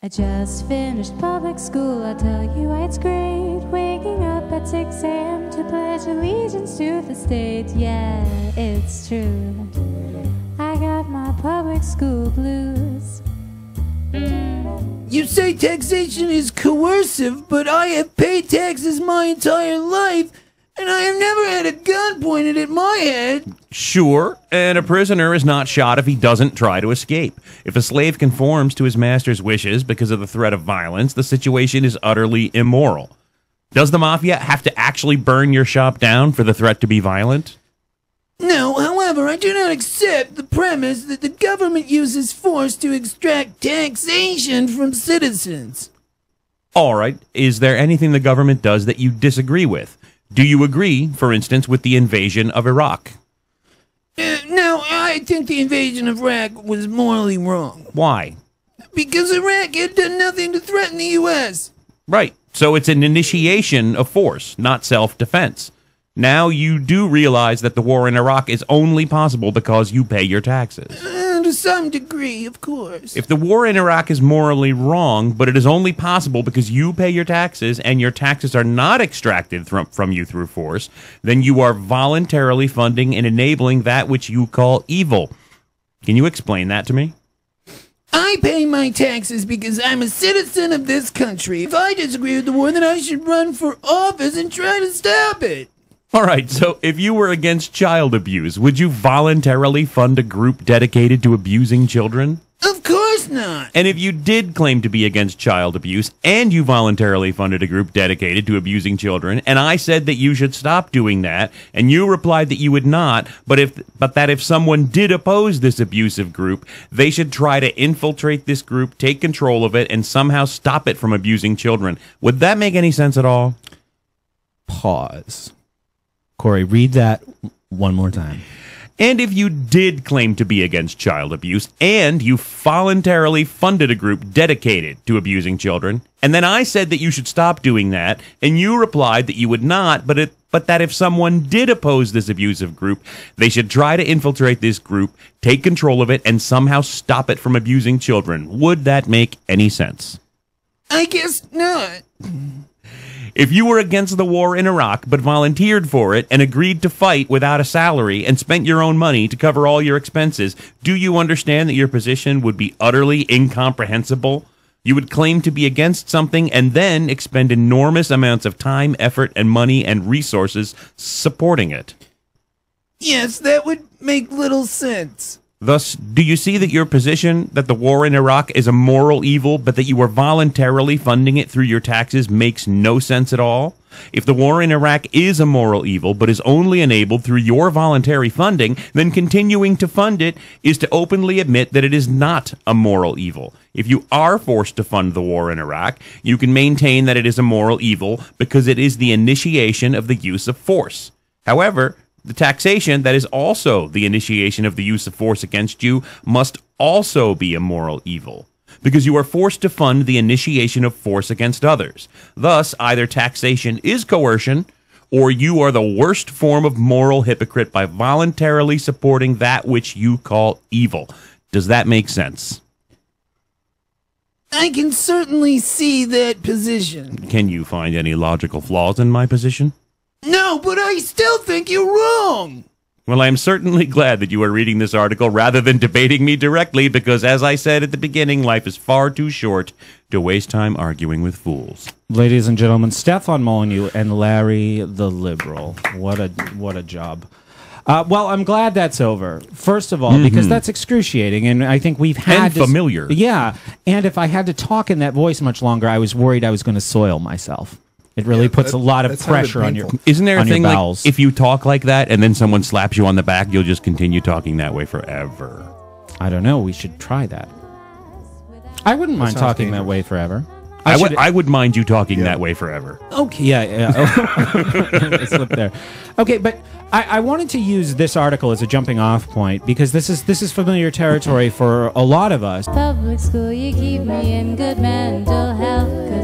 I just finished public school, I'll tell you why it's great. Waking up at 6 a.m. to pledge allegiance to the state. Yeah, it's true, I got my public school blues. You say taxation is coercive, but I have paid taxes my entire life, and I have never had a gun pointed at my head. Sure, and a prisoner is not shot if he doesn't try to escape. If a slave conforms to his master's wishes because of the threat of violence, the situation is utterly immoral. Does the mafia have to actually burn your shop down for the threat to be violent? No, however, I do not accept the premise that the government uses force to extract taxation from citizens. All right, is there anything the government does that you disagree with? Do you agree, for instance, with the invasion of Iraq? No, I think the invasion of Iraq was morally wrong. Why? Because Iraq had done nothing to threaten the U.S. Right, so it's an initiation of force, not self-defense. Now you do realize that the war in Iraq is only possible because you pay your taxes. To some degree, of course. If the war in Iraq is morally wrong, but it is only possible because you pay your taxes and your taxes are not extracted from you through force, then you are voluntarily funding and enabling that which you call evil. Can you explain that to me? I pay my taxes because I'm a citizen of this country. If I disagree with the war, then I should run for office and try to stop it. All right, so if you were against child abuse, would you voluntarily fund a group dedicated to abusing children? Of course not. And if you did claim to be against child abuse and you voluntarily funded a group dedicated to abusing children, and I said that you should stop doing that, and you replied that you would not, but that if someone did oppose this abusive group, they should try to infiltrate this group, take control of it, and somehow stop it from abusing children, would that make any sense at all? Pause. Cory, read that one more time. And if you did claim to be against child abuse, and you voluntarily funded a group dedicated to abusing children, and then I said that you should stop doing that, and you replied that you would not, but that if someone did oppose this abusive group, they should try to infiltrate this group, take control of it, and somehow stop it from abusing children, would that make any sense? I guess not. If you were against the war in Iraq but volunteered for it and agreed to fight without a salary and spent your own money to cover all your expenses, do you understand that your position would be utterly incomprehensible? You would claim to be against something and then expend enormous amounts of time, effort, and money and resources supporting it. Yes, that would make little sense. Thus, do you see that your position that the war in Iraq is a moral evil, but that you are voluntarily funding it through your taxes makes no sense at all? If the war in Iraq is a moral evil, but is only enabled through your voluntary funding, then continuing to fund it is to openly admit that it is not a moral evil. If you are forced to fund the war in Iraq, you can maintain that it is a moral evil because it is the initiation of the use of force. However, the taxation that is also the initiation of the use of force against you must also be a moral evil, because you are forced to fund the initiation of force against others. Thus, either taxation is coercion, or you are the worst form of moral hypocrite by voluntarily supporting that which you call evil. Does that make sense? I can certainly see that position. Can you find any logical flaws in my position? No, but I still think you're wrong. Well, I am certainly glad that you are reading this article rather than debating me directly, because as I said at the beginning, life is far too short to waste time arguing with fools. Ladies and gentlemen, Stefan Molyneux and Larry the Liberal. What a job. Well, I'm glad that's over. First of all, because that's excruciating, and I think we've had familiar. Yeah, and if I had to talk in that voice much longer, I was worried I was going to soil myself. It really puts a lot of pressure on your bowels. Isn't there a thing like if you talk like that and then someone slaps you on the back, you'll just continue talking that way forever? I don't know. We should try that. I wouldn't mind talking that way forever. I would mind you talking that way forever. Okay, yeah. I slipped there. Okay, but I wanted to use this article as a jumping off point because this is familiar territory for a lot of us. Public school, you keep me in good mental health.